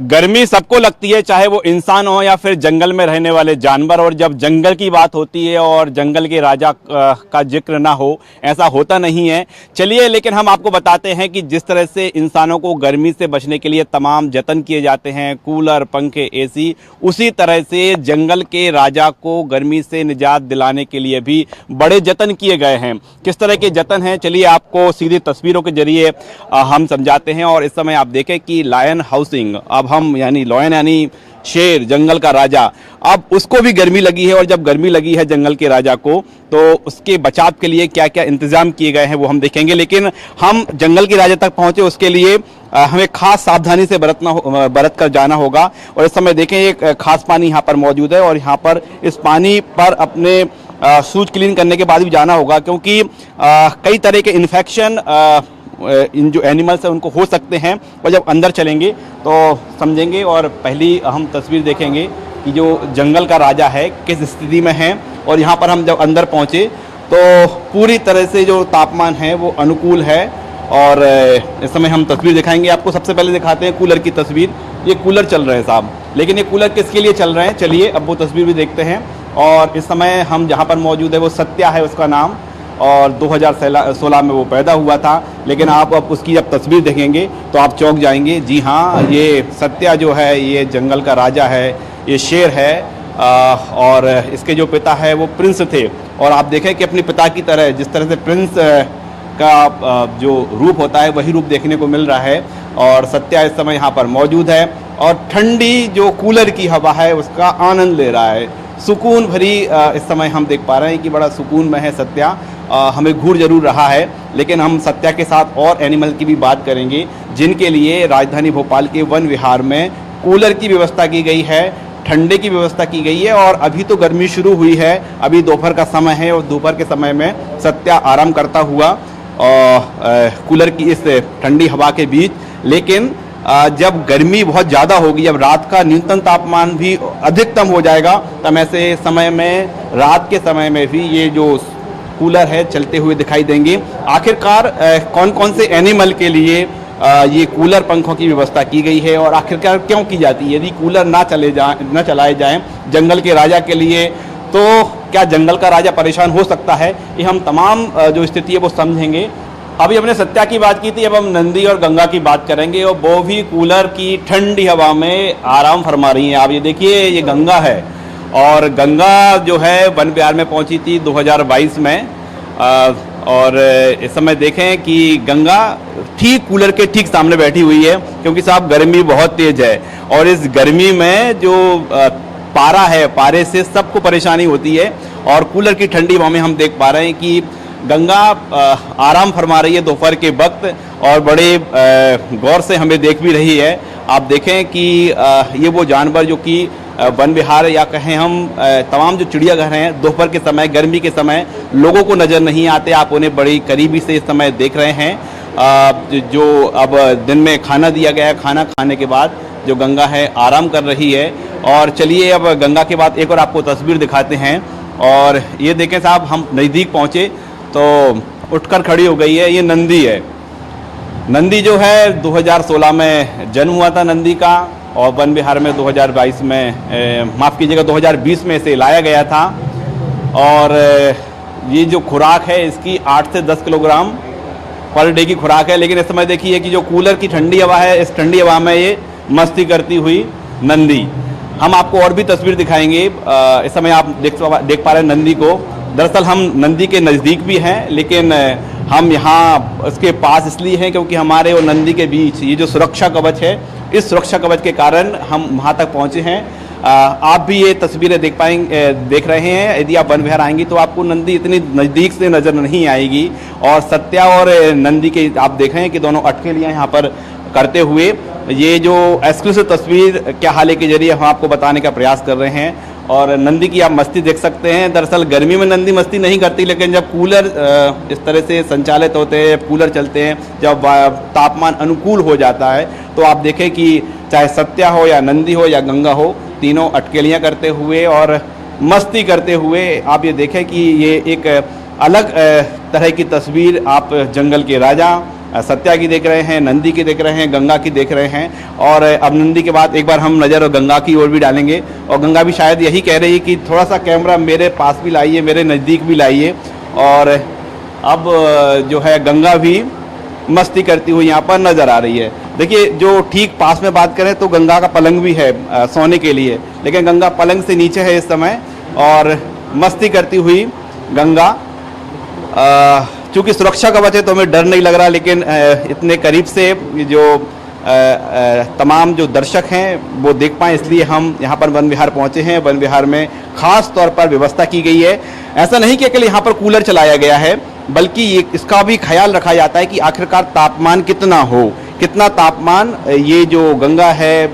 गर्मी सबको लगती है, चाहे वो इंसान हो या फिर जंगल में रहने वाले जानवर। और जब जंगल की बात होती है और जंगल के राजा का जिक्र ना हो, ऐसा होता नहीं है। चलिए, लेकिन हम आपको बताते हैं कि जिस तरह से इंसानों को गर्मी से बचने के लिए तमाम जतन किए जाते हैं, कूलर, पंखे, एसी, उसी तरह से जंगल के राजा को गर्मी से निजात दिलाने के लिए भी बड़े जतन किए गए हैं। किस तरह के जतन हैं, चलिए आपको सीधी तस्वीरों के जरिए हम समझाते हैं। और इस समय आप देखें कि लायन हाउसिंग, अब हम यानी लॉयन यानी शेर, जंगल का राजा, अब उसको भी गर्मी लगी है। और जब गर्मी लगी है जंगल के राजा को, तो उसके बचाव के लिए क्या क्या इंतजाम किए गए हैं वो हम देखेंगे। लेकिन हम जंगल के राजा तक पहुंचे, उसके लिए हमें खास सावधानी से बरत कर जाना होगा। और इस समय देखें, एक खास पानी यहाँ पर मौजूद है और यहाँ पर इस पानी पर अपने शूज क्लीन करने के बाद भी जाना होगा, क्योंकि कई तरह के इन्फेक्शन इन जो एनिमल्स हैं उनको हो सकते हैं। और जब अंदर चलेंगे तो समझेंगे। और पहली हम तस्वीर देखेंगे कि जो जंगल का राजा है किस स्थिति में है। और यहाँ पर हम जब अंदर पहुँचे तो पूरी तरह से जो तापमान है वो अनुकूल है। और इस समय हम तस्वीर दिखाएंगे आपको। सबसे पहले दिखाते हैं कूलर की तस्वीर। ये कूलर चल रहे हैं साहब, लेकिन ये कूलर किसके लिए चल रहे हैं, चलिए अब वो तस्वीर भी देखते हैं। और इस समय हम जहाँ पर मौजूद है वो सत्या है उसका नाम, और 2016 में वो पैदा हुआ था। लेकिन आप अब उसकी जब तस्वीर देखेंगे तो आप चौंक जाएंगे। जी हाँ, ये सत्या जो है ये जंगल का राजा है, ये शेर है। और इसके जो पिता है वो प्रिंस थे। और आप देखें कि अपने पिता की तरह, जिस तरह से प्रिंस का जो रूप होता है वही रूप देखने को मिल रहा है। और सत्या इस समय यहाँ पर मौजूद है और ठंडी जो कूलर की हवा है उसका आनंद ले रहा है। सुकून भरी इस समय हम देख पा रहे हैं कि बड़ा सुकून में है सत्या। हमें घूर जरूर रहा है, लेकिन हम सत्या के साथ और एनिमल की भी बात करेंगे जिनके लिए राजधानी भोपाल के वन विहार में कूलर की व्यवस्था की गई है, ठंडे की व्यवस्था की गई है। और अभी तो गर्मी शुरू हुई है, अभी दोपहर का समय है और दोपहर के समय में सत्या आराम करता हुआ कूलर की इस ठंडी हवा के बीच। लेकिन जब गर्मी बहुत ज़्यादा होगी, जब रात का न्यूनतम तापमान भी अधिकतम हो जाएगा, तब ऐसे समय में, रात के समय में भी ये जो कूलर है चलते हुए दिखाई देंगे। आखिरकार कौन कौन से एनिमल के लिए ये कूलर पंखों की व्यवस्था की गई है और आखिरकार क्यों की जाती है। यदि कूलर ना चलाए जाएं जंगल के राजा के लिए, तो क्या जंगल का राजा परेशान हो सकता है। ये हम तमाम जो स्थिति है वो समझेंगे। अभी हमने सत्या की बात की थी, अब हम नंदी और गंगा की बात करेंगे। और वो भी कूलर की ठंडी हवा में आराम फरमा रही हैं। आप ये देखिए, ये गंगा है और गंगा जो है वन विहार में पहुंची थी 2022 में। और इस समय देखें कि गंगा ठीक कूलर के ठीक सामने बैठी हुई है, क्योंकि साहब गर्मी बहुत तेज़ है। और इस गर्मी में जो पारा है, पारे से सबको परेशानी होती है। और कूलर की ठंडी हवा में हम देख पा रहे हैं कि गंगा आराम फरमा रही है दोपहर के वक्त, और बड़े गौर से हमें देख भी रही है। आप देखें कि ये वो जानवर जो कि वन विहार या कहें हम तमाम जो चिड़ियाघर हैं, दोपहर के समय, गर्मी के समय लोगों को नज़र नहीं आते। आप उन्हें बड़ी करीबी से इस समय देख रहे हैं। जो अब दिन में खाना दिया गया है, खाना खाने के बाद जो गंगा है आराम कर रही है। और चलिए अब गंगा के बाद एक और आपको तस्वीर दिखाते हैं। और ये देखें साहब, हम नज़दीक पहुँचे तो उठकर खड़ी हो गई है। ये नंदी है। नंदी जो है 2016 में जन्म हुआ था नंदी का, और वन विहार में 2022 में, माफ़ कीजिएगा 2020 में इसे लाया गया था। और ये जो खुराक है इसकी 8 से 10 किलोग्राम पर डे की खुराक है। लेकिन इस समय देखिए कि जो कूलर की ठंडी हवा है, इस ठंडी हवा में ये मस्ती करती हुई नंदी। हम आपको और भी तस्वीर दिखाएंगे। इस समय आप देख पा रहे हैं नंदी को। दरअसल हम नंदी के नज़दीक भी हैं, लेकिन हम यहाँ उसके पास इसलिए हैं क्योंकि हमारे और नंदी के बीच ये जो सुरक्षा कवच है, इस सुरक्षा कवच के कारण हम वहाँ तक पहुँचे हैं। आप भी ये तस्वीरें देख रहे हैं। यदि आप वन विहार आएंगी तो आपको नंदी इतनी नज़दीक से नज़र नहीं आएगी। और सत्या और नंदी के आप देख रहे हैं कि दोनों अटकेलियाँ यहाँ पर करते हुए ये जो एक्सक्लूसिव तस्वीर क्या हाले के जरिए हम आपको बताने का प्रयास कर रहे हैं। और नंदी की आप मस्ती देख सकते हैं। दरअसल गर्मी में नंदी मस्ती नहीं करती, लेकिन जब कूलर इस तरह से संचालित होते हैं, कूलर चलते हैं, जब तापमान अनुकूल हो जाता है, तो आप देखें कि चाहे सत्या हो या नंदी हो या गंगा हो, तीनों अटकेलियाँ करते हुए और मस्ती करते हुए आप ये देखें कि ये एक अलग तरह की तस्वीर आप जंगल के राजा सत्या की देख रहे हैं, नंदी की देख रहे हैं, गंगा की देख रहे हैं। और अब नंदी के बाद एक बार हम नज़र गंगा की ओर भी डालेंगे, और गंगा भी शायद यही कह रही है कि थोड़ा सा कैमरा मेरे पास भी लाइए, मेरे नज़दीक भी लाइए। और अब जो है गंगा भी मस्ती करती हुई यहाँ पर नज़र आ रही है। देखिए, जो ठीक पास में बात करें तो गंगा का पलंग भी है सोने के लिए, लेकिन गंगा पलंग से नीचे है इस समय, और मस्ती करती हुई गंगा। चूँकि सुरक्षा का वजह तो हमें डर नहीं लग रहा, लेकिन इतने करीब से जो तमाम जो दर्शक हैं वो देख पाएँ, इसलिए हम यहाँ पर वन विहार पहुँचे हैं। वन विहार में ख़ास तौर पर व्यवस्था की गई है। ऐसा नहीं कि केवल यहाँ पर कूलर चलाया गया है, बल्कि इसका भी ख्याल रखा जाता है कि आखिरकार तापमान कितना हो, कितना तापमान ये जो गंगा है,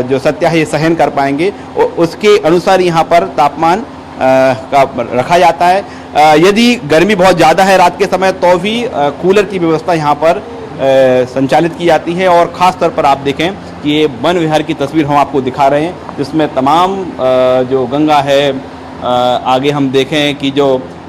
जो सत्या है, ये सहन कर पाएंगे, और उसके अनुसार यहाँ पर तापमान का रखा जाता है। यदि गर्मी बहुत ज़्यादा है रात के समय तो भी कूलर की व्यवस्था यहाँ पर संचालित की जाती है। और ख़ास तौर पर आप देखें कि ये वन विहार की तस्वीर हम आपको दिखा रहे हैं, जिसमें तमाम जो गंगा है, आगे हम देखें कि जो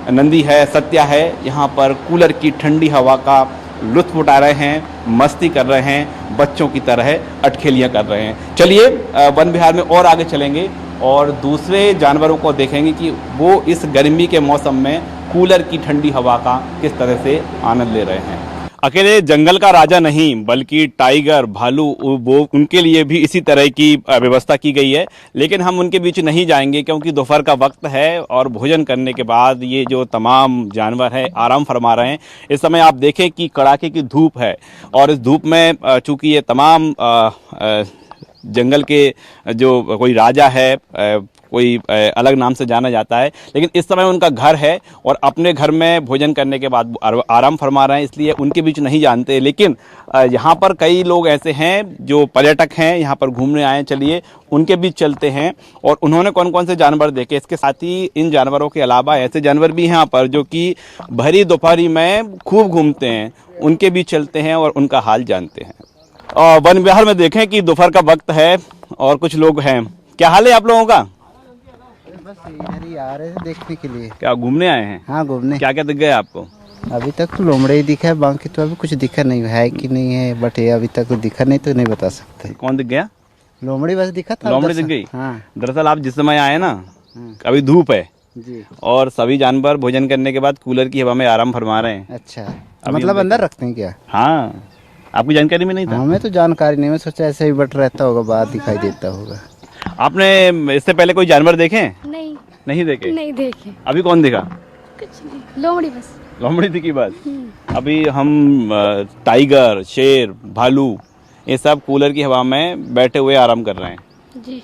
नंदी है, सत्या है, यहाँ पर कूलर की ठंडी हवा का लुत्फ उठा रहे हैं, मस्ती कर रहे हैं, बच्चों की तरह अटखेलियाँ कर रहे हैं। चलिए वन विहार में और आगे चलेंगे और दूसरे जानवरों को देखेंगे कि वो इस गर्मी के मौसम में कूलर की ठंडी हवा का किस तरह से आनंद ले रहे हैं। अकेले जंगल का राजा नहीं, बल्कि टाइगर, भालू, वो उनके लिए भी इसी तरह की व्यवस्था की गई है। लेकिन हम उनके बीच नहीं जाएंगे, क्योंकि दोपहर का वक्त है और भोजन करने के बाद ये जो तमाम जानवर हैं आराम फरमा रहे हैं। इस समय आप देखें कि कड़ाके की धूप है, और इस धूप में चूँकि ये तमाम जंगल के जो कोई राजा है, कोई अलग नाम से जाना जाता है, लेकिन इस समय उनका घर है और अपने घर में भोजन करने के बाद आराम फरमा रहे हैं, इसलिए उनके बीच नहीं जानते। लेकिन यहाँ पर कई लोग ऐसे हैं जो पर्यटक हैं, यहाँ पर घूमने आए। चलिए उनके बीच चलते हैं और उन्होंने कौन कौन से जानवर देखे। इसके साथ ही इन जानवरों के अलावा ऐसे जानवर भी हैं यहाँ पर जो कि भरी दोपहरी में खूब घूमते हैं, उनके बीच चलते हैं और उनका हाल जानते हैं। वन विहार में देखें कि दोपहर का वक्त है और कुछ लोग हैं। क्या हाल है आप लोगों का? बस इधर ही आ रहे हैं देखने के लिए। क्या घूमने आए हैं? हाँ, घूमने। क्या क्या दिख गया आपको? अभी तक तो लोमड़े ही दिखा है, बाकी तो अभी कुछ दिखा नहीं है कि नहीं है, बट ये अभी तक तो दिखा नहीं, तो नहीं बता सकते। कौन दिख गया? लोमड़ी बस दिखा था। लोमड़ी दिख गई? हाँ। दरअसल आप जिस समय आए ना, अभी धूप है जी, और सभी जानवर भोजन करने के बाद कूलर की हवा में आराम फरमा रहे हैं। अच्छा, मतलब अंदर रखते हैं क्या? हाँ, आपकी जानकारी में नहीं था? हमें तो जानकारी नहीं, मैं सोचा ऐसे ही बट रहता होगा, बाहर दिखाई देता होगा। आपने इससे पहले कोई जानवर देखे? नहीं देखे? नहीं देखे। अभी कौन दिखा? कुछ नहीं, लोमड़ी बस। लोमड़ी दिखी बस। अभी हम टाइगर, शेर, भालू, ये सब कूलर की हवा में बैठे हुए आराम कर रहे हैं। जी।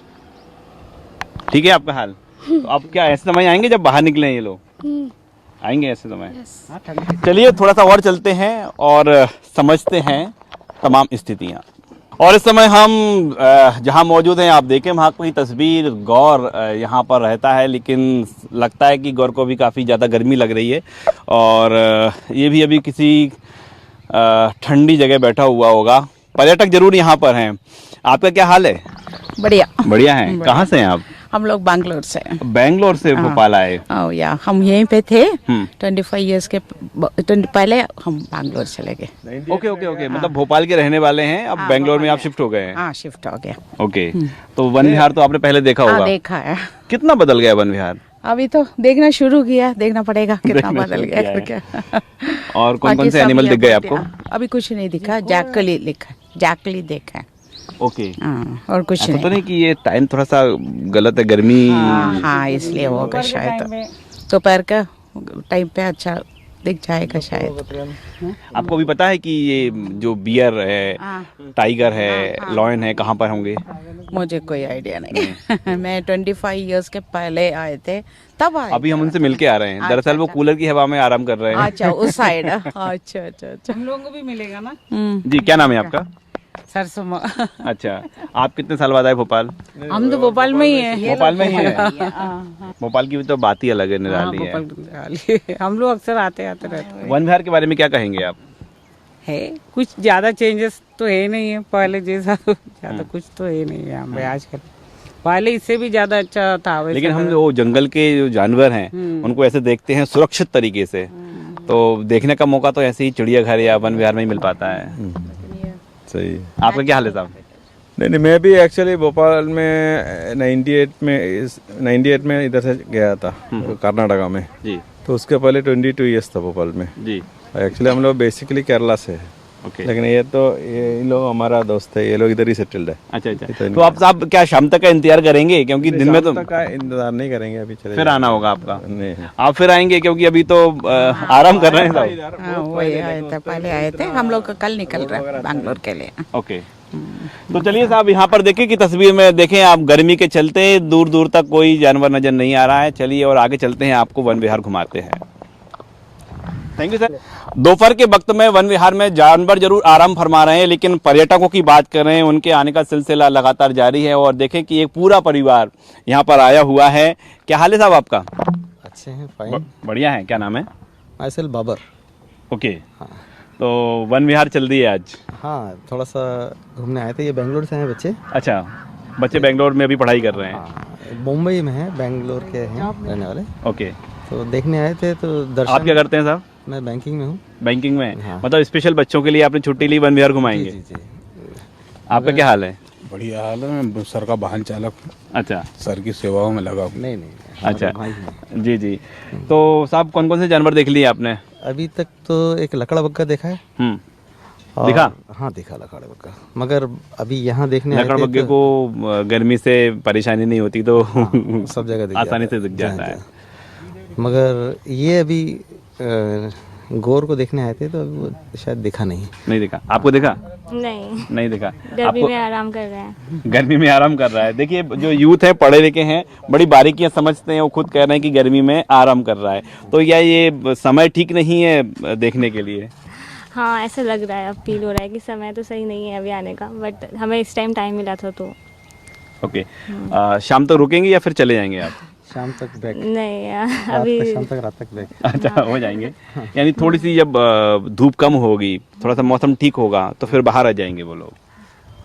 ठीक है आपका हाल? तो अब क्या ऐसे समय आएंगे जब बाहर निकले ये लोग? आएंगे ऐसे समय? यस। चलिए थोड़ा सा और चलते हैं और समझते हैं तमाम स्थितियाँ। और इस समय हम जहाँ मौजूद हैं, आप देखें वहाँ की तस्वीर। गौर यहाँ पर रहता है, लेकिन लगता है कि गौर को भी काफ़ी ज़्यादा गर्मी लग रही है, और ये भी अभी किसी ठंडी जगह बैठा हुआ होगा। पर्यटक जरूर यहाँ पर हैं। आपका क्या हाल है? बढ़िया। बढ़िया है। कहाँ से हैं आप? हम लोग बैंगलोर से। बैंगलोर से भोपाल आए? या हम यहीं पे थे। 25 इयर्स के पहले हम बैंगलोर चले गए। ओके ओके ओके, मतलब भोपाल के रहने वाले हैं, अब बैंगलोर में आप शिफ्ट हो गए हैं? हाँ, शिफ्ट हो गया। ओके, तो वन विहार तो आपने पहले देखा होगा? देखा है। कितना बदल गया वन विहार? अभी तो देखना शुरू किया, देखना पड़ेगा कितना बदल गया करके। और कौन कौन से एनिमल दिख गए आपको? अभी कुछ नहीं दिखा, जैकली लिखा, जैकली देखा। ओके। और कुछ नहीं। तो नहीं कि ये टाइम थोड़ा सा गलत है, गर्मी? हाँ, इसलिए होगा शायद। दोपहर का टाइम पे अच्छा दिख जाएगा शायद। आपको भी पता है कि ये जो बियर है, टाइगर है, लॉयन है, कहाँ पर होंगे? मुझे कोई आइडिया नहीं। मैं 25 इयर्स के पहले आए थे, तब आए। अभी हम उनसे मिलके आ रहे हैं। दरअसल वो कूलर की हवा में आराम कर रहे हैं। अच्छा, उस साइड। अच्छा अच्छा अच्छा, हम लोगों को भी मिलेगा ना। जी, क्या नाम है आपका? सरसों। अच्छा, आप कितने साल बाद आए भोपाल? हम तो भोपाल में ही है। भोपाल में ही है? भोपाल की भी तो बात ही अलग है, निराली है। हम लोग अक्सर आते आते रहते हैं। वन विहार के बारे में क्या कहेंगे आप? है कुछ ज्यादा चेंजेस तो है नहीं है पहले जैसा, तो ज्यादा कुछ तो है नहीं है यहाँ पे आजकल। पहले इससे भी ज्यादा अच्छा था। लेकिन हम जो जंगल के जो जानवर हैं उनको ऐसे देखते हैं सुरक्षित तरीके से, तो देखने का मौका तो ऐसे ही चिड़ियाघर या वन विहार में ही मिल पाता है। सही है। आपका क्या हाल है साहब? नहीं, मैं भी एक्चुअली भोपाल में 98 में इधर से गया था, कर्नाटका में। जी तो उसके पहले 22 ईयर्स था भोपाल में। जी एक्चुअली हम लोग बेसिकली केरला से है, ओके। लेकिन ये लोग हमारा दोस्त है, ये लोग इधर ही सेटल्ड है। अच्छा अच्छा, तो आप साहब क्या शाम तक का इंतजार करेंगे? क्योंकि दिन में तो शाम तक का इंतजार नहीं करेंगे, अभी चले फिर आना होगा आपका। नहीं, आप फिर आएंगे क्योंकि अभी तो आराम कर रहे हैं साहब। हाँ वही आए थे, पहले आए थे हम लोग, कल निकल रहे हैं बैंगलोर के लिए। ओके, तो चलिए साहब यहाँ पर देखिए कि तस्वीर में देखें आप, गर्मी के चलते दूर दूर तक कोई जानवर नजर नहीं आ रहा है। चलिए और आगे चलते हैं, आपको वन विहार घुमाते हैं। Thank you sir. दोपहर के वक्त में वन विहार में जानवर जरूर आराम फरमा रहे हैं, लेकिन पर्यटकों की बात कर रहे हैं, उनके आने का सिलसिला लगातार जारी है। और देखें कि एक पूरा परिवार यहाँ पर आया हुआ है। क्या हाल है साहब आपका? अच्छे हैं, फाइन। बढ़िया है। क्या नाम है? माइसेल बाबर। ओके, तो वन विहार चल दी है आज? हाँ, थोड़ा सा घूमने आए थे, ये बेंगलोर से हैं बच्चे। अच्छा, बच्चे बेंगलोर में अभी पढ़ाई कर रहे हैं? हाँ, मुंबई में है, बेंगलोर के हैं रहने वाले। ओके, तो देखने आए थे, तो दर्शन। आप क्या करते हैं साहब? मैं बैंकिंग में हूँ। बैंकिंग में? हाँ। मतलब स्पेशल बच्चों के लिए आपने छुट्टी ली, वन विहार घुमाएंगे? जी जी। आपका क्या हाल है? बढ़िया हाल है, मैं सर का वाहन चालक हूँ, अच्छा सर की सेवाओं में लगा हूँ। नहीं, अच्छा, भाई हैं। जी जी। तो साहब कौन कौन से जानवर देख लिए आपने? अभी तक तो एक लकड़ा बग्गा देखा है। और- दिखा? हाँ दिखा लकड़ा बग्गा, मगर अभी यहाँ देखने आए लकड़ थे बग्गे तो- को गर्मी से परेशानी नहीं होती तो सब जगह दिख आसानी जाता से दिख जाता है। मगर ये अभी गोर को देखने आए थे, तो अभी वो शायद दिखा नहीं दिखा। आपको दिखा? नहीं, नहीं दिखा। गर्मी आपको में आराम कर रहे हैं। गर्मी में आराम कर रहा है। देखिए जो यूथ है, पढ़े लिखे हैं, बड़ी बारीकियां समझते हैं, वो खुद कह रहे हैं कि गर्मी में आराम कर रहा है। तो क्या ये समय ठीक नहीं है देखने के लिए? हाँ, ऐसा लग रहा है, अब फील हो रहा है कि समय तो सही नहीं है अभी आने का, बट हमें इस टाइम टाइम मिला था तो। ओके, शाम तक रुकेंगे या फिर चले जाएंगे आप? शाम तक बैक। नहीं रात अभी तक, शाम तक, रात तक बैक। अच्छा, हो जाएंगे। यानी थोड़ी सी जब धूप कम होगी, थोड़ा सा मौसम ठीक होगा, तो फिर बाहर आ जाएंगे वो लोग।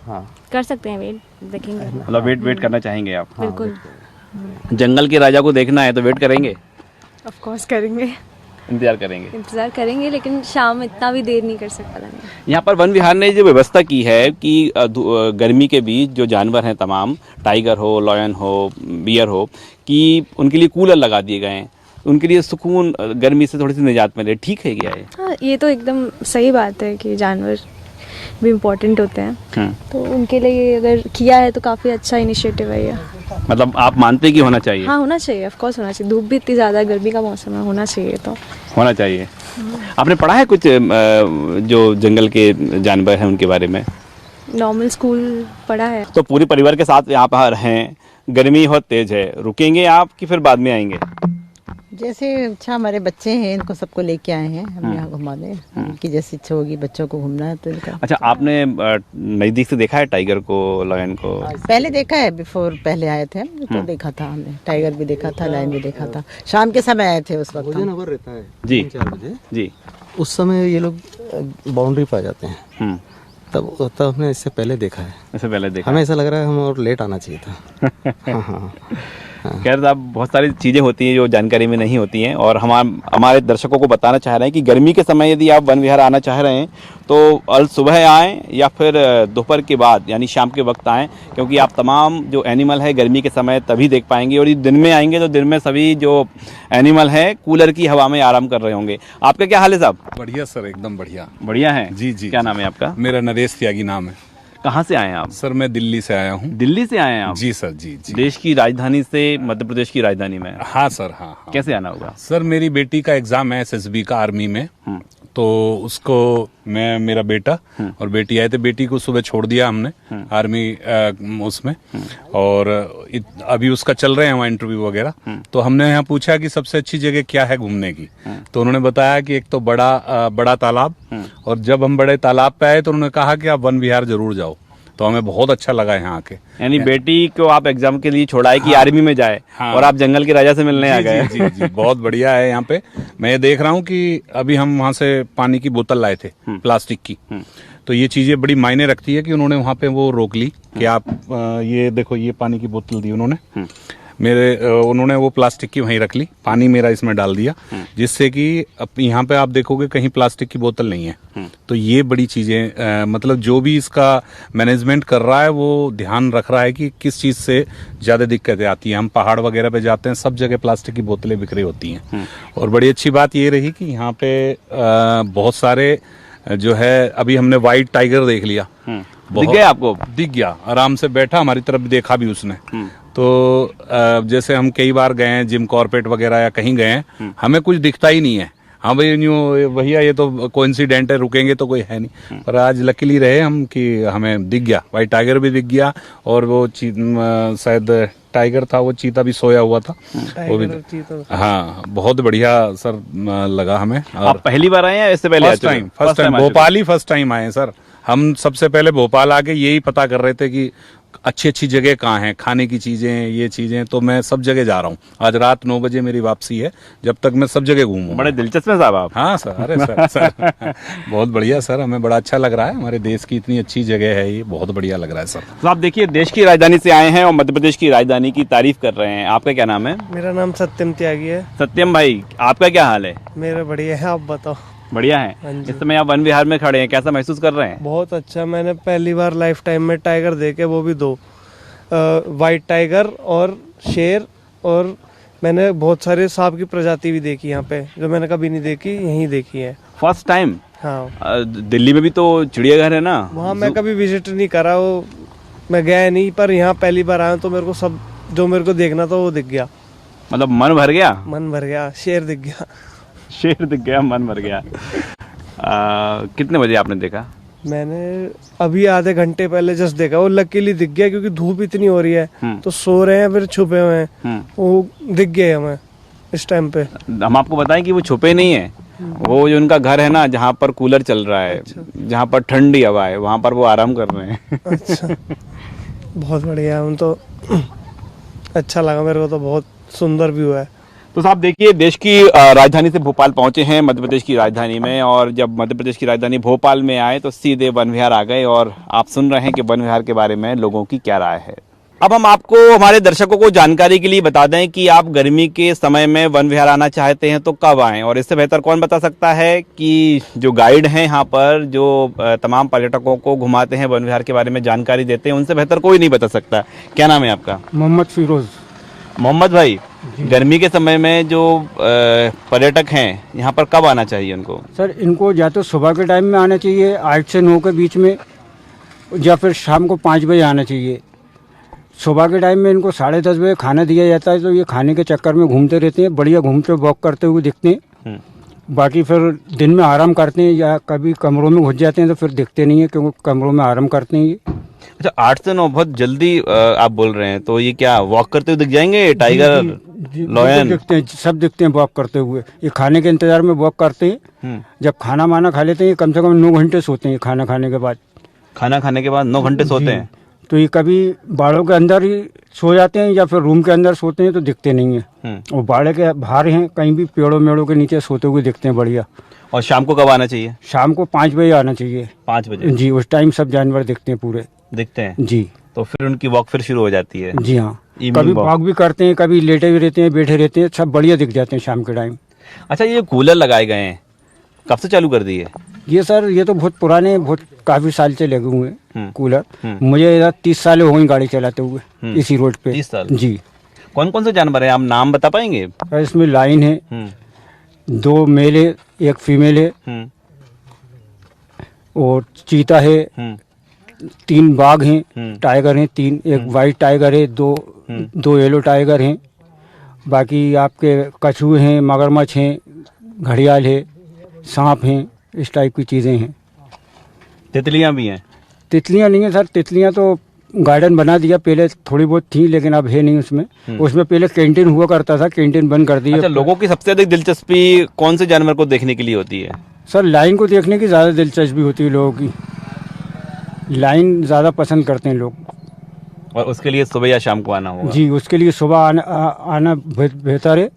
हाँ, कर सकते हैं, वेट देखेंगे। मतलब वेट करना चाहेंगे आप? बिल्कुल, जंगल के राजा को देखना है तो वेट करेंगे? ऑफ कोर्स करेंगे, इंतजार करेंगे? इंतज़ार करेंगे, लेकिन शाम इतना भी देर नहीं कर सकता था। यहाँ पर वन विहार ने जो व्यवस्था की है कि गर्मी के बीच जो जानवर हैं तमाम, टाइगर हो, लॉयन हो, बियर हो, कि उनके लिए कूलर लगा दिए गए हैं, उनके लिए सुकून, गर्मी से थोड़ी सी निजात मिले। ठीक है क्या ये? हाँ, ये तो एकदम सही बात है कि जानवर भी इम्पोर्टेंट होते हैं, तो उनके लिए अगर किया है तो काफ़ी अच्छा इनिशिएटिव है ये। मतलब आप मानते हैं कि होना चाहिए? हाँ, होना चाहिए, ऑफ कोर्स होना चाहिए। धूप भी इतनी ज़्यादा, गर्मी का मौसम है, होना चाहिए तो। होना चाहिए। आपने पढ़ा है कुछ जो जंगल के जानवर हैं उनके बारे में? नॉर्मल स्कूल पढ़ा है। तो पूरे परिवार के साथ यहाँ पर हैं, गर्मी बहुत तेज है, रुकेंगे आप कि फिर बाद में आएंगे? जैसे अच्छा, हमारे बच्चे हैं, इनको सबको लेके आए हैं, हम यहाँ घुमा दें, उनकी जैसी इच्छा होगी, बच्चों को घूमना है तो इनका। अच्छा, आपने नज़दीक से देखा है टाइगर को, लायन को? पहले देखा है, बिफोर पहले आए थे हम तो देखा था हमने, टाइगर भी देखा था, लायन भी देखा था। शाम के समय आए थे उस वक्त भोजन हम। अवर रहता है जी 4 बजे, जी। उस समय ये लोग बाउंड्री पर आ जाते हैं। तब हमने इससे पहले देखा है। इससे पहले देखा? हमें ऐसा लग रहा है हम और लेट आना चाहिए था। हाँ। खैर साहब, बहुत सारी चीज़ें होती हैं जो जानकारी में नहीं होती हैं, और हमारे दर्शकों को बताना चाह रहे हैं कि गर्मी के समय यदि आप वन विहार आना चाह रहे हैं तो अल सुबह आएँ या फिर दोपहर के बाद यानी शाम के वक्त आएँ, क्योंकि आप तमाम जो एनिमल है गर्मी के समय तभी देख पाएंगे। और ये दिन में आएंगे तो दिन में सभी जो एनिमल है कूलर की हवा में आराम कर रहे होंगे। आपका क्या हाल है साहब? बढ़िया सर, एकदम बढ़िया। बढ़िया है? जी जी। क्या नाम है आपका? मेरा नरेश त्यागी नाम है। कहाँ से आए हैं आप? सर मैं दिल्ली से आया हूँ। दिल्ली से आए हैं आप? जी सर, जी जी। देश की राजधानी से मध्य प्रदेश की राजधानी में? हाँ सर, हाँ। कैसे आना होगा? सर मेरी बेटी का एग्जाम है SSB का, आर्मी में, तो उसको मेरा बेटा और बेटी आए थे। बेटी को सुबह छोड़ दिया हमने आर्मी उसमें, और अभी उसका चल रहे हैं वहाँ इंटरव्यू वगैरह। तो हमने यहाँ पूछा कि सबसे अच्छी जगह क्या है घूमने की, तो उन्होंने बताया कि एक तो बड़ा तालाब, और जब हम बड़े तालाब पे आए तो उन्होंने कहा कि आप वन विहार जरूर जाओ। तो हमें बहुत अच्छा लगा यहाँ आके। यानी बेटी को आप एग्जाम के लिए छोड़ा है कि आर्मी में जाए, हाँ। और आप जंगल के राजा से मिलने आ गए। जी, जी जी, बहुत बढ़िया है यहाँ पे। मैं ये देख रहा हूँ कि अभी हम वहाँ से पानी की बोतल लाए थे प्लास्टिक की, तो ये चीजें बड़ी मायने रखती है कि उन्होंने वहाँ पे वो रोक ली कि आप ये देखो, ये पानी की बोतल दी उन्होंने। उन्होंने वो प्लास्टिक की वहीं रख ली, पानी मेरा इसमें डाल दिया, जिससे कि अब यहाँ पे आप देखोगे कहीं प्लास्टिक की बोतल नहीं है। तो ये बड़ी चीजें मतलब जो भी इसका मैनेजमेंट कर रहा है वो ध्यान रख रहा है कि किस चीज से ज्यादा दिक्कतें आती हैं। हम पहाड़ वगैरह पे जाते हैं, सब जगह प्लास्टिक की बोतलें बिखरी होती हैं। और बड़ी अच्छी बात ये रही कि यहाँ पे बहुत सारे जो है, अभी हमने व्हाइट टाइगर देख लिया, दिख गया आपको? दिख गया, आराम से बैठा, हमारी तरफ देखा भी उसने। तो जैसे हम कई बार गए हैं जिम कॉर्पोरेट वगैरह या कहीं गए हैं, हमें कुछ दिखता ही नहीं है। हाँ भाई न्यू भैया ये तो कोइंसिडेंट है, रुकेंगे तो कोई है नहीं। पर आज लकीली रहे हम कि हमें दिख गया, व्हाइट टाइगर भी दिख गया, और वो शायद टाइगर था, वो चीता भी सोया हुआ था, वो भी। हाँ बहुत बढ़िया सर लगा हमें। आप पहली बार आए हैं इससे पहले? फर्स्ट टाइम भोपाल ही फर्स्ट टाइम आए सर। हम सबसे पहले भोपाल आके यही पता कर रहे थे कि अच्छी अच्छी जगह कहाँ हैं, खाने की चीजें, ये चीजें। तो मैं सब जगह जा रहा हूँ। आज रात 9 बजे मेरी वापसी है, जब तक मैं सब जगह घूमूं। बड़े दिलचस्प हैं साहब आप। हाँ सर, अरे सर बहुत बढ़िया सर, हमें बड़ा अच्छा लग रहा है। हमारे देश की इतनी अच्छी जगह है, ये बहुत बढ़िया लग रहा है सर। तो आप देखिए, देश की राजधानी से आए हैं और मध्य प्रदेश की राजधानी की तारीफ कर रहे हैं। आपका क्या नाम है? मेरा नाम सत्यम त्यागी है। सत्यम भाई, आपका क्या हाल है? मेरा बढ़िया है, आप बताओ। बढ़िया है। इस समय आप वन विहार में खड़े हैं, कैसा महसूस कर रहे हैं? बहुत अच्छा। मैंने पहली बार लाइफ टाइम में टाइगर देखे, वो भी 2, वाइट टाइगर और शेर। और मैंने बहुत सारे सांप की प्रजाति भी देखी यहाँ पे, जो मैंने कभी नहीं देखी, यहीं देखी है फर्स्ट टाइम। हाँ। दिल्ली में भी तो चिड़ियाघर है ना? वहाँ मैं कभी विजिट नहीं करा, वो मैं गया नहीं, पर यहाँ पहली बार आया तो मेरे को सब जो मेरे को देखना था वो दिख गया। मतलब मन भर गया? मन भर गया। शेर दिख गया। शेर दिख गया, मन भर गया। कितने बजे आपने देखा? मैंने अभी आधे घंटे पहले जस्ट देखा। वो लकीली दिख गया क्योंकि धूप इतनी हो रही है, तो सो रहे हैं फिर छुपे हुए हैं, वो दिख गए हमें इस टाइम पे। हम आपको बताएं कि वो छुपे नहीं है, वो जो उनका घर है ना, जहाँ पर कूलर चल रहा है, जहाँ पर ठंडी हवा है, वहाँ पर वो आराम कर रहे हैं। अच्छा, बहुत बढ़िया। हम तो अच्छा लगा मेरे को, तो बहुत सुंदर व्यू है। तो साहब देखिए, देश की राजधानी से भोपाल पहुंचे हैं, मध्य प्रदेश की राजधानी में। और जब मध्य प्रदेश की राजधानी भोपाल में आए तो सीधे वन विहार आ गए। और आप सुन रहे हैं कि वन विहार के बारे में लोगों की क्या राय है। अब हम आपको, हमारे दर्शकों को जानकारी के लिए बता दें कि आप गर्मी के समय में वन विहार आना चाहते हैं तो कब आएं। और इससे बेहतर कौन बता सकता है कि जो गाइड हैं यहाँ पर, जो तमाम पर्यटकों को घुमाते हैं, वन विहार के बारे में जानकारी देते हैं, उनसे बेहतर कोई नहीं बता सकता। क्या नाम है आपका? मोहम्मद फिरोज। मोहम्मद भाई, गर्मी के समय में जो पर्यटक हैं यहाँ पर कब आना चाहिए उनको? सर इनको या तो सुबह के टाइम में आना चाहिए 8 से 9 के बीच में, या फिर शाम को 5 बजे आना चाहिए। सुबह के टाइम में इनको 10:30 बजे खाना दिया जाता है, तो ये खाने के चक्कर में घूमते रहते हैं, बढ़िया घूमते वॉक करते हुए दिखते हैं। बाकी फिर दिन में आराम करते हैं, या कभी कमरों में घुस जाते हैं तो फिर दिखते नहीं है, क्योंकि कमरों में आराम करते हैं ये। अच्छा, 8 से 9 बहुत जल्दी आप बोल रहे हैं, तो ये क्या वॉक करते हुए दिख जाएंगे? टाइगर, लॉयन दिखते हैं, सब दिखते हैं वॉक करते हुए। ये खाने के इंतजार में वॉक करते हैं। जब खाना माना खा लेते हैं, कम से कम 9 घंटे सोते हैं खाना खाने के बाद। खाना खाने के बाद 9 घंटे सोते हैं? तो ये कभी बाड़ों के अंदर ही सो जाते हैं या फिर रूम के अंदर सोते हैं, तो दिखते नहीं है। और बाड़े के बाहर हैं, कहीं भी पेड़ों मेड़ों के नीचे सोते हुए दिखते हैं बढ़िया। और शाम को कब आना चाहिए? शाम को 5 बजे आना चाहिए। 5 बजे जी, उस टाइम सब जानवर दिखते हैं, पूरे दिखते हैं जी। तो फिर उनकी वॉक फिर शुरू हो जाती है? जी हाँ, कभी वॉक भी करते हैं, कभी लेटे भी रहते हैं, बैठे रहते हैं, सब बढ़िया दिख जाते हैं शाम के टाइम। अच्छा, ये कूलर लगाए गए हैं, कब से चालू कर दिए? ये सर, ये तो बहुत पुराने, बहुत काफी साल से लगे हुए हैं कूलर। मुझे 30 साल हो गए गाड़ी चलाते हुए इसी रोड पे। 30 साल? जी। कौन कौन से जानवर है, आप नाम बता पाएंगे? इसमें लाइन है, 2 मेल है, 1 फीमेल है, और चीता है, 3 बाघ हैं, टाइगर हैं 3, 1 वाइट टाइगर है, 2 येलो टाइगर हैं। बाकी आपके कछुए हैं, मगरमच्छ हैं, घड़ियाल है, सांप हैं, इस टाइप की चीज़ें हैं। तितलियां भी हैं? तितलियां नहीं है सर, तितलियां तो गार्डन बना दिया, पहले थोड़ी बहुत थी लेकिन अब है नहीं उसमें। उसमें पहले कैंटीन हुआ करता था, कैंटीन बंद कर दी। अच्छा, लोगों की सबसे अधिक दिलचस्पी कौन से जानवर को देखने के लिए होती है? सर लाइन को देखने की ज़्यादा दिलचस्पी होती है लोगों की, लाइन ज़्यादा पसंद करते हैं लोग। और उसके लिए सुबह या शाम को आना होगा? जी, उसके लिए सुबह आना बेहतर है,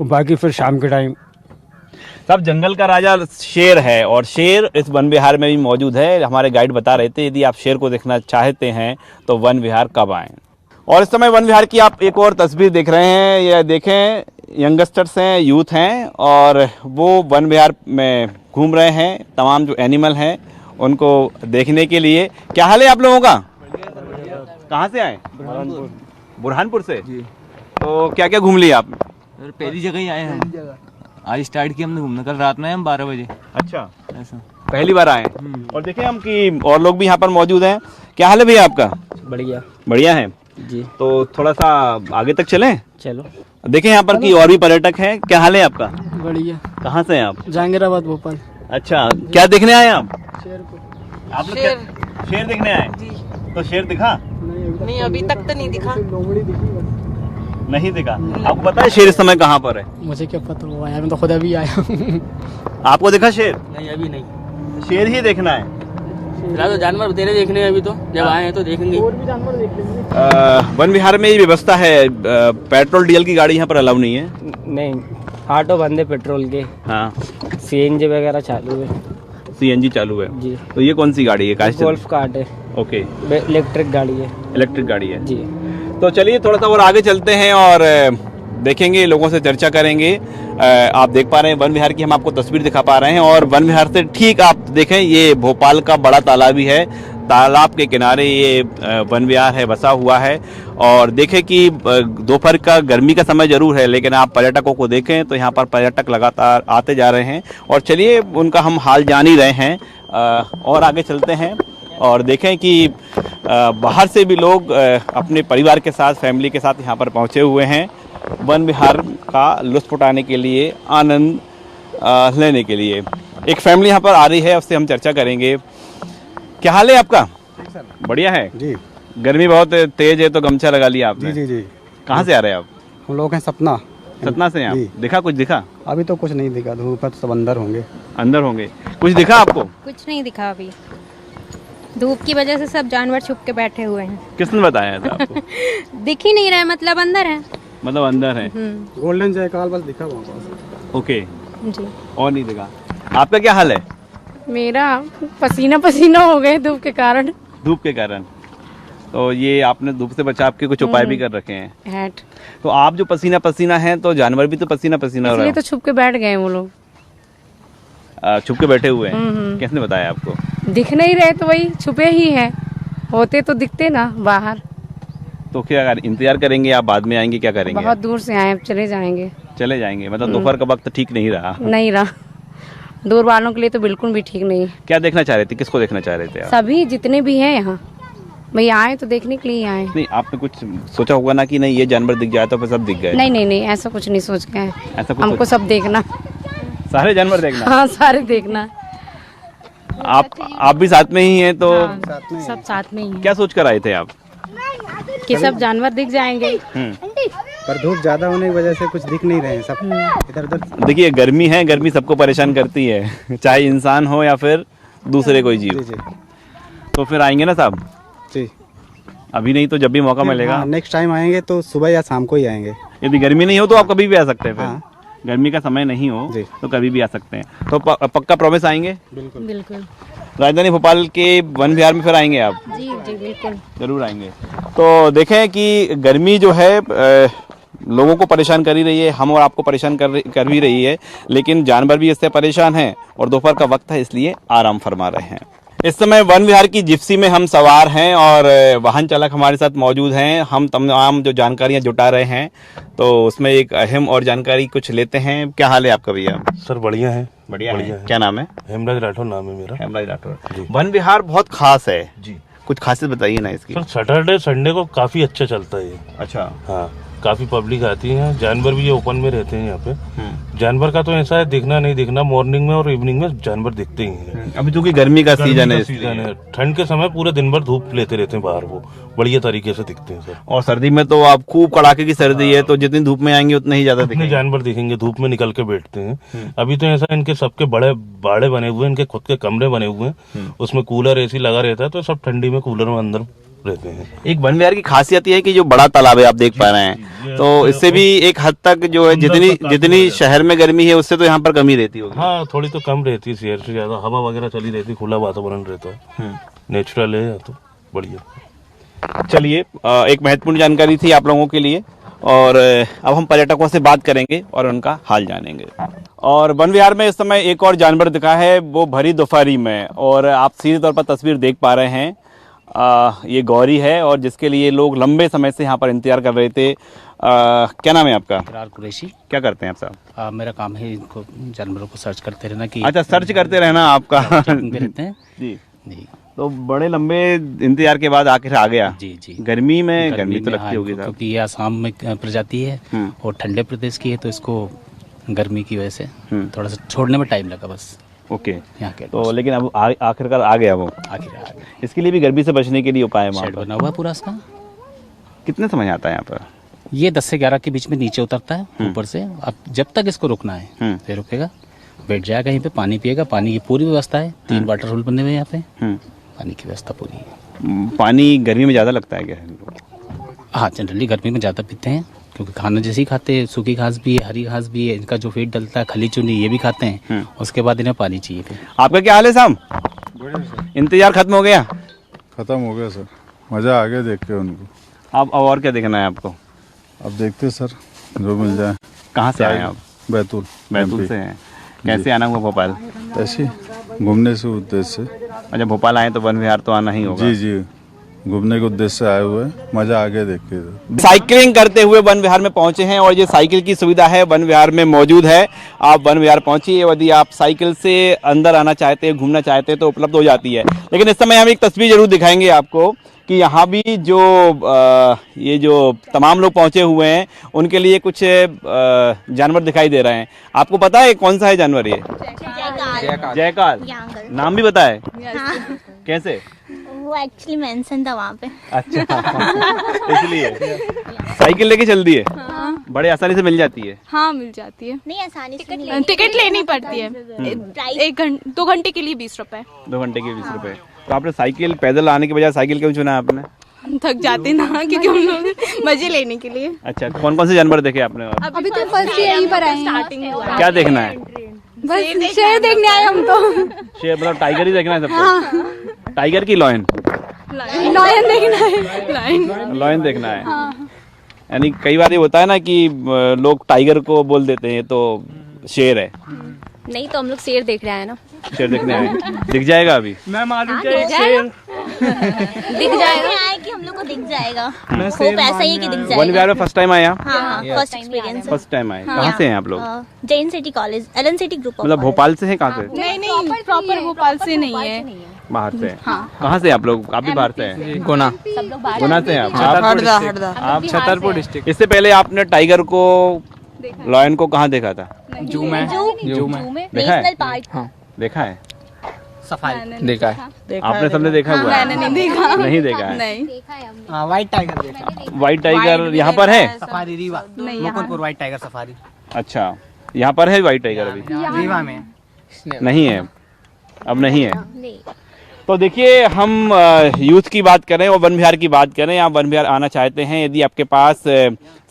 और बाकी फिर शाम के टाइम। सब जंगल का राजा शेर है, और शेर इस वन विहार में भी मौजूद है। हमारे गाइड बता रहे थे, यदि आप शेर को देखना चाहते हैं तो वन विहार कब आएं। और इस समय वन विहार की आप एक और तस्वीर देख रहे हैं। यह देखें, यंगस्टर्स हैं, यूथ हैं और वो वन विहार में घूम रहे हैं। तमाम जो एनिमल हैं उनको देखने के लिए। क्या हाल है आप लोगों का? कहाँ से आए? बुरहानपुर से जी। तो क्या क्या घूम लिया आपने? पहली जगह ही आए हम। आज स्टार्ट किया हमने घूमना, कल रात में हम 12 बजे। अच्छा, ऐसा पहली बार आए। और देखें हम कि और लोग भी यहाँ पर मौजूद हैं। क्या हाल है भैया आपका? बढ़िया बढ़िया है जी। तो थोड़ा सा आगे तक चलें? चलो। देखें यहाँ पर कि और भी पर्यटक हैं। क्या हाल है आपका? बढ़िया। कहाँ से हैं आप? जहांगीराबाद भोपाल। अच्छा, क्या देखने आए आप? शेर को। आप लोग शेर देखने आए जी। तो शेर दिखा? नहीं अभी तक तो नहीं दिखा। नहीं दिखा। आपको पता है शेर इस समय कहाँ पर है? मुझे क्या पता हुआ यार, मैं तो खुद अभी आया हूँ। आपको दिखा शेर? नहीं अभी नहीं। शेर ही देखना है। फिलहाल तो जानवर तेरे देखने हैं अभी, तो जब आए हैं तो देखेंगे। और भी जानवर देख लेंगे। वन विहार में ये व्यवस्था है, पेट्रोल डीजल की गाड़ी यहाँ पर अलाउ नहीं है। नहीं, ऑटो बंद है पेट्रोल के। हाँ, सीएनजी वगैरह चालू है। सीएनजी चालू है जी। तो ये कौन सी गाड़ी है? गोल्फ कार्ट है। ओके, इलेक्ट्रिक गाड़ी है। इलेक्ट्रिक गाड़ी है जी। तो चलिए थोड़ा सा और आगे चलते हैं और देखेंगे, लोगों से चर्चा करेंगे। आप देख पा रहे हैं वन विहार की हम आपको तस्वीर दिखा पा रहे हैं और वन विहार से ठीक आप देखें, ये भोपाल का बड़ा तालाब ही है। तालाब के किनारे ये वन विहार है, बसा हुआ है। और देखें कि दोपहर का गर्मी का समय जरूर है, लेकिन आप पर्यटकों को देखें तो यहाँ पर पर्यटक लगातार आते जा रहे हैं। और चलिए उनका हम हाल जान ही रहे हैं। और आगे चलते हैं और देखें कि बाहर से भी लोग अपने परिवार के साथ, फैमिली के साथ यहाँ पर पहुँचे हुए हैं वन विहार का लुत्फ उठाने के लिए, आनंद लेने के लिए। एक फैमिली यहाँ पर आ रही है, उससे हम चर्चा करेंगे। क्या हाल है आपका? बढ़िया है जी। गर्मी बहुत तेज है तो गमछा लगा लिया आपने। जी जी जी। कहाँ से आ रहे हैं आप? हम लोग हैं सतना। सतना से हैं आप? दिखा कुछ दिखा? अभी तो कुछ नहीं दिखा, धूप है तो सब अंदर होंगे। अंदर होंगे। कुछ दिखा आपको? कुछ नहीं दिखा अभी, धूप की वजह से सब जानवर छुप के बैठे हुए हैं। किसने बताया था आपको? दिख ही नहीं रहा है, मतलब अंदर है। मतलब अंदर है। गोल्डन जयकाल बस दिखा वहाँ पास। ओके जी। और नहीं दिखा। आपका क्या हाल है? मेरा पसीना पसीना हो गए धूप के कारण। धूप के कारण। तो ये आपने धूप से बचाव के कुछ उपाय भी कर रखे हैं? हैट। तो आप जो पसीना पसीना हैं तो जानवर भी तो पसीना पसीना हो रहा इसलिए तो छुप के बैठ गए वो लोग। छुप के बैठे हुए हैं। किसने बताया आपको? दिख नहीं रहे तो वही छुपे ही हैं, होते तो दिखते ना बाहर। तो क्या इंतजार करेंगे? आप बाद में आएंगे? क्या करेंगे? बहुत दूर से आए, अब चले जाएंगे। चले जाएंगे। मतलब दोपहर का वक्त ठीक नहीं रहा? नहीं रहा, दूर वालों के लिए तो बिल्कुल भी ठीक नहीं। क्या देखना चाह रहे थे? किसको देखना चाह रहे थे आप? सभी जितने भी हैं यहाँ, भैया आए तो देखने के लिए आए। नहीं, आपने कुछ सोचा होगा ना कि नहीं ये जानवर दिख जाए तो फिर सब दिख गए? नहीं नहीं नहीं, ऐसा कुछ नहीं सोच के ऐसा कुछ हमको सब देखना, सारे जानवर देखना। हाँ सारे देखना। आप भी साथ में ही हैं तो? हाँ, सब साथ में ही। क्या सोच कर आए थे आप? कि सब जानवर दिख जाएंगे। पर धूप ज्यादा होने की वजह से कुछ दिख नहीं रहे हैं, सब इधर उधर। देखिए गर्मी है, गर्मी सबको परेशान करती है, चाहे इंसान हो या फिर दूसरे कोई जीव। तो फिर आएंगे ना साहब? जी। अभी नहीं तो जब भी मौका मिलेगा। नेक्स्ट टाइम आएंगे तो सुबह या शाम को ही आएंगे। यदि गर्मी नहीं हो तो आप कभी भी आ सकते हैं। फिर गर्मी का समय नहीं हो तो कभी भी आ सकते हैं। तो पक्का प्रॉमिस आएंगे? बिल्कुल बिल्कुल। राजधानी भोपाल के वन विहार में फिर आएंगे आप? जी जी बिल्कुल, जरूर आएंगे। तो देखें कि गर्मी जो है लोगों को परेशान कर ही रही है, हम और आपको परेशान कर भी रही है, लेकिन जानवर भी इससे परेशान हैं और दोपहर का वक्त है इसलिए आराम फरमा रहे हैं। इस समय वन विहार की जिप्सी में हम सवार हैं और वाहन चालक हमारे साथ मौजूद हैं। हम तमाम जो जानकारियां जुटा रहे हैं तो उसमें एक अहम और जानकारी कुछ लेते हैं। क्या हाल है आपका भैया? सर बढ़िया है। बढ़िया है। क्या नाम है? हेमराज राठौर नाम है मेरा। हेमराज राठौर। वन विहार बहुत खास है जी, कुछ खासियत बताइए ना इसकी। सर सैटरडे संडे को काफी अच्छा चलता है। अच्छा। हाँ, काफी पब्लिक आती है, जानवर भी ये ओपन में रहते हैं यहाँ पे। जानवर का तो ऐसा है दिखना नहीं दिखना, मॉर्निंग में और इवनिंग में जानवर दिखते ही हैं। अभी चूंकि गर्मी का सीजन है, ठंड के समय पूरे दिन भर धूप लेते रहते हैं बाहर, वो बढ़िया तरीके से दिखते हैं सर। और सर्दी में तो आप खूब कड़ाके की सर्दी है तो जितनी धूप में आएंगे उतने ही ज्यादा दिखेंगे जानवर, दिखेंगे धूप में निकल के बैठते हैं। अभी तो ऐसा इनके सबके बड़े बाड़े बने हुए हैं, इनके खुद के कमरे बने हुए हैं, उसमें कूलर एसी लगा रहता है तो सब ठंडी में कूलर में अंदर रहते हैं। एक वन विहार की खासियत ये है कि जो बड़ा तालाब है आप देख पा रहे हैं, तो इससे भी एक हद तक जो है जितनी शहर में गर्मी है उससे तो यहाँ पर कमी रहती होगी। हाँ, थोड़ी तो कम रहती है, शहर से ज्यादा हवा वगैरह चली रहती है, खुला वातावरण रहता है, नेचुरल है तो बढ़िया। चलिए एक महत्वपूर्ण जानकारी थी आप लोगों के लिए और अब हम पर्यटकों से बात करेंगे और उनका हाल जानेंगे। और वन विहार में इस समय एक और जानवर दिखा है, वो भरी दोपहरी में, और आप सीधे तौर पर तस्वीर देख पा रहे हैं। ये गौरी है और जिसके लिए लोग लंबे समय से यहाँ पर इंतजार कर रहे थे। क्या नाम है आपका? इकरार कुरैशी। क्या करते हैं आप साहब? मेरा काम है इनको जानवरों को सर्च करते रहना कि अच्छा, सर्च करते रहना आपका। रहते हैं जी जी। तो बड़े लंबे इंतजार के बाद आखिर आ गया। जी जी। गर्मी में गर्मी तो लगती होगी साहब, क्योंकि ये आसाम में प्रजाति है और ठंडे प्रदेश की है, तो इसको गर्मी की वजह से थोड़ा सा छोड़ने में टाइम लगा बस। ओके। यहाँ के तो लेकिन अब आखिरकार आ गया वो। आखिर इसके लिए भी गर्मी से बचने के लिए उपाय है वहाँ शेड पर? बना हुआ पूरा इसका। कितने समय आता है यहाँ पर? ये 10 से 11 के बीच में नीचे उतरता है ऊपर से। अब जब तक इसको रुकना है फिर रुकेगा, बैठ जाएगा यहीं पे, पानी पिएगा। पानी की पूरी व्यवस्था है, 3 वाटर होल बने हुए यहाँ पे, पानी की व्यवस्था पूरी है। पानी गर्मी में ज़्यादा लगता है क्या? हाँ, जनरली गर्मी में ज़्यादा पीते हैं क्योंकि खाना जैसे ही खाते हैं, सूखी घास भी है, हरी घास भी है, इनका जो फीड डलता है खली चुनी ये भी खाते हैं, उसके बाद इन्हें पानी चाहिए फिर। आपका क्या हाल है साहब? इंतजार खत्म हो गया? खत्म हो गया सर, मज़ा आ गया देख के उनको। अब और क्या देखना है आपको? अब देखते सर जो मिल जाए। कहाँ से आए आप? बैतूल। बैतूल से हैं। कैसे आना हुआ भोपाल? ऐसे घूमने से उद्देश्य से। अच्छा, भोपाल आए तो वन विहार तो आना ही होगा। जी जी, घूमने के उद्देश्य से आए हुए, मज़ा आ गया देख के। साइकिलिंग करते हुए वन विहार में पहुंचे हैं और ये साइकिल की सुविधा है वन विहार में मौजूद है। आप वन विहार पहुंचिए, यदि आप साइकिल से अंदर आना चाहते हैं, घूमना चाहते हैं तो उपलब्ध हो जाती है। लेकिन इस समय हम एक तस्वीर जरूर दिखाएंगे आपको कि यहाँ भी जो ये जो तमाम लोग पहुंचे हुए हैं उनके लिए कुछ जानवर दिखाई दे रहे हैं। आपको पता है कौन सा है जानवर ये? जयकाल। नाम भी पता है? कैसे? वो एक्चुअली मेंशन था वहाँ पे। अच्छा इसलिए साइकिल लेके चल दी है। बड़े आसानी से मिल जाती है। हाँ, मिल जाती है। नहीं आसानी से नहीं, टिकट लेनी पड़ती है। 2 घंटे के लिए 20 रुपए। 2 घंटे के 20 रुपए। तो आपने साइकिल पैदल आने के बजाय साइकिल क्यों चुना आपने? थक जाते ना, क्योंकि हम लोग मजे लेने के लिए। अच्छा, कौन कौन से जानवर देखे आपने? अभी तो फर्स्ट यहीं पर आए हैं। क्या देखना है? बस शेर देखने आए हम तो। शेर मतलब टाइगर ही देखना है सबको? टाइगर की लॉयन? लायन देखना है। लॉयन देखना है। यानी कई बार ये होता है ना कि लोग टाइगर को बोल देते हैं तो शेर है। नहीं, तो हम लोग शेर देख रहे हैं ना। शेर देखने आए। दिख जाएगा अभी? मैम आ शेर दिख जाएगा। कि हम लोग को दिख जाएगा। होप ऐसा ही है कि दिख जाएगा। वन विहार में फर्स्ट टाइम आया? हाँ, फर्स्ट एक्सपीरियंस। फर्स्ट टाइम आए। कहाँ से हैं आप लोग? Jain city college, Allen city group. मतलब भोपाल से हैं? कहाँ से? नहीं, प्रॉपर भोपाल से नहीं है, बाहर से। कहाँ से आप लोग? आप भी बाहर से हैं? गुना। गुना से हैं आप? आप छतरपुर डिस्ट्रिक्ट। इससे पहले आपने टाइगर को, लॉयन को कहाँ देखा था? जू में। देखा है? देखा है? सफारी देखा है। आपने सबने देखा हुआ है? मैंने नहीं देखा। नहीं देखा है? नहीं। व्हाइट टाइगर देखा। व्हाइट टाइगर यहाँ पर है? Safari Rewa, Mukundpur white tiger safari. अच्छा, यहाँ पर है व्हाइट टाइगर? अभी रीवा में नहीं है, अब नहीं है। तो देखिए, हम यूथ की बात करें और वन विहार की बात करें। आप वन विहार आना चाहते हैं, यदि आपके पास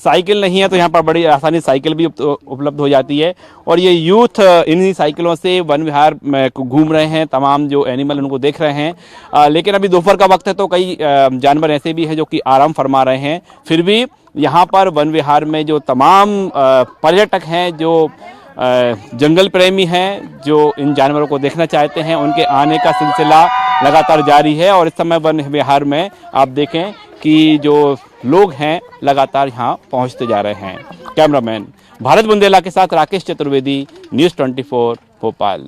साइकिल नहीं है तो यहाँ पर बड़ी आसानी साइकिल भी उपलब्ध हो जाती है। और ये यूथ इन्हीं साइकिलों से वन विहार में घूम रहे हैं, तमाम जो एनिमल उनको देख रहे हैं। लेकिन अभी दोपहर का वक्त है तो कई जानवर ऐसे भी हैं जो कि आराम फरमा रहे हैं। फिर भी यहाँ पर वन विहार में जो तमाम पर्यटक हैं, जो जंगल प्रेमी हैं, जो इन जानवरों को देखना चाहते हैं, उनके आने का सिलसिला लगातार जारी है। और इस समय वन विहार में आप देखें कि जो लोग हैं लगातार यहाँ पहुँचते जा रहे हैं। कैमरामैन भारत बुंदेला के साथ राकेश चतुर्वेदी, न्यूज़ 24 भोपाल।